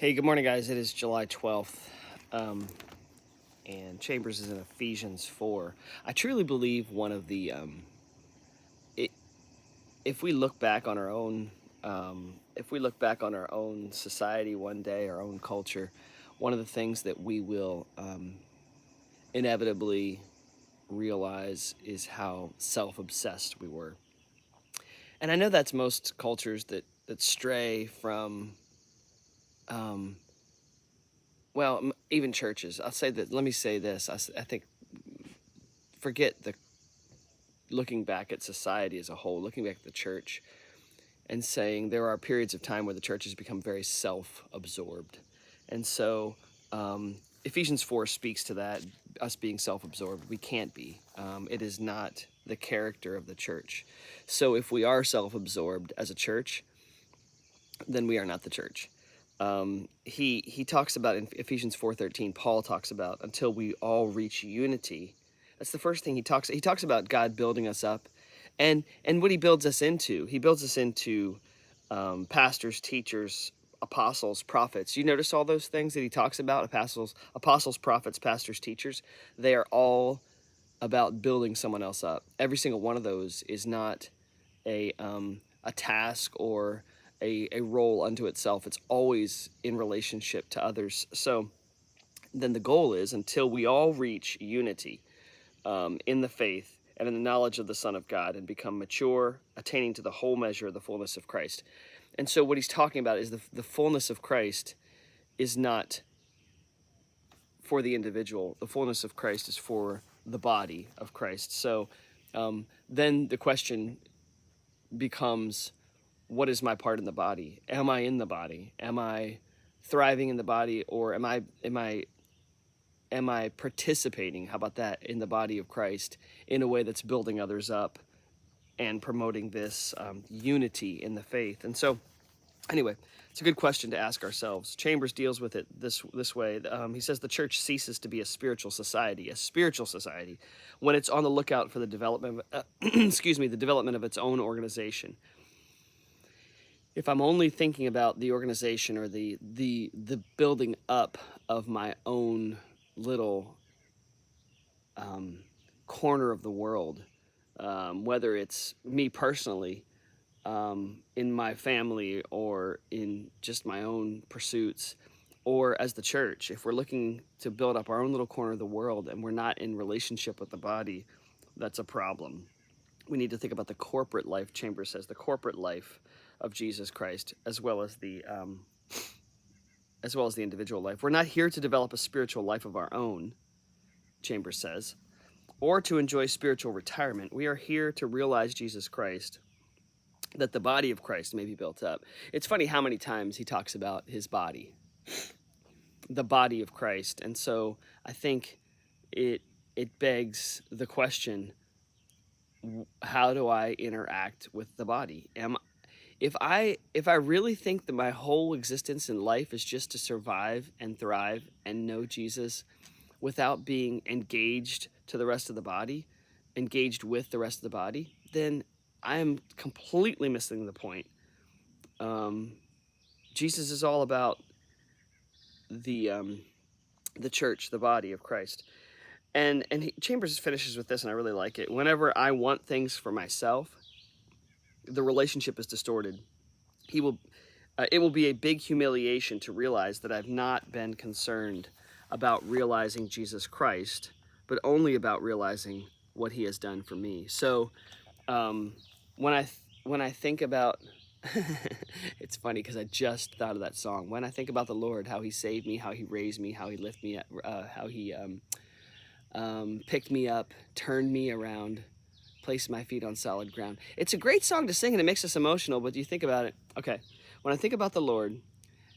Hey, good morning, guys. It is July 12th, and Chambers is in Ephesians 4. I truly believe one of the, it, if we look back on our own, if we look back on our own society one day, our own culture, one of the things that we will inevitably realize is how self-obsessed we were. And I know that's most cultures that stray from, um, well, even churches. I'll say that. Let me say this. I think forget the looking back at society as a whole, looking back at the church, and saying there are periods of time where the church has become very self-absorbed, and so Ephesians 4 speaks to that. Us being self-absorbed, we can't be. It is not the character of the church. So if we are self-absorbed as a church, then we are not the church. He talks about in Ephesians 4:13. Paul talks about until we all reach unity. That's the first thing he talks about God building us up, and what he builds us into. He builds us into pastors, teachers, apostles, prophets. You notice all those things that he talks about: apostles, prophets, pastors, teachers. They are all about building someone else up. Every single one of those is not a task or a role unto itself. It's always in relationship to others. So then the goal is until we all reach unity in the faith and in the knowledge of the Son of God and become mature, attaining to the whole measure of the fullness of Christ. And so what he's talking about is the fullness of Christ is not for the individual. The fullness of Christ is for the body of Christ. So then the question becomes, what is my part in the body? Am I in the body? Am I thriving in the body, or am I participating? How about that, in the body of Christ in a way that's building others up and promoting this unity in the faith? And so, anyway, it's a good question to ask ourselves. Chambers deals with it this way. He says the church ceases to be a spiritual society, when it's on the lookout for the development, the development of its own organization. If I'm only thinking about the organization or the building up of my own little corner of the world, whether it's me personally, in my family, or in just my own pursuits, or as the church, if we're looking to build up our own little corner of the world and we're not in relationship with the body, that's a problem. We need to think about the corporate life. Chambers says the corporate life of Jesus Christ, as well as the individual life. We're not here to develop a spiritual life of our own, Chambers says, or to enjoy spiritual retirement. We are here to realize Jesus Christ, that the body of Christ may be built up. It's funny how many times he talks about his body, the body of Christ, and so I think it begs the question: how do I interact with the body? If I really think that my whole existence in life is just to survive and thrive and know Jesus without being engaged with the rest of the body, then I am completely missing the point. Jesus is all about the church, the body of Christ. And Chambers finishes with this, and I really like it. Whenever I want things for myself, the relationship is distorted. It will be a big humiliation to realize that I've not been concerned about realizing Jesus Christ, but only about realizing what he has done for me. So when I think about it's funny because I just thought of that song. When I think about the Lord, how he saved me, how he raised me, how he lifted me up, how he picked me up, turned me around, placed my feet on solid ground. It's a great song to sing, and it makes us emotional, but you think about it. Okay, when I think about the Lord,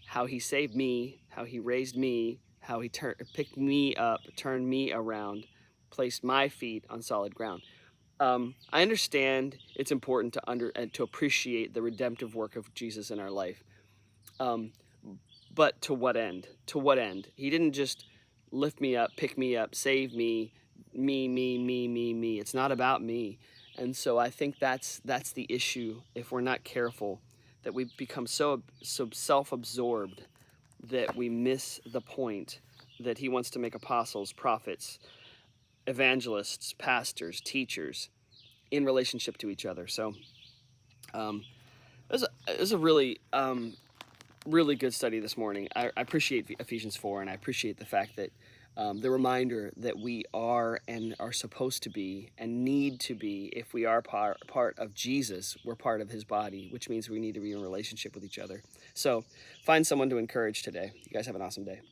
how he saved me, how he raised me, how he picked me up, turned me around, placed my feet on solid ground. I understand it's important to appreciate the redemptive work of Jesus in our life. But to what end? To what end? He didn't just lift me up, pick me up, save me, me. It's not about me. And so I think that's the issue if we're not careful, that we become so self-absorbed that we miss the point that he wants to make apostles, prophets, evangelists, pastors, teachers in relationship to each other. So it was a really really good study this morning. I appreciate Ephesians 4, and I appreciate the fact that the reminder that we are and are supposed to be and need to be, if we are part of Jesus, we're part of his body, which means we need to be in relationship with each other. So find someone to encourage today. You guys have an awesome day.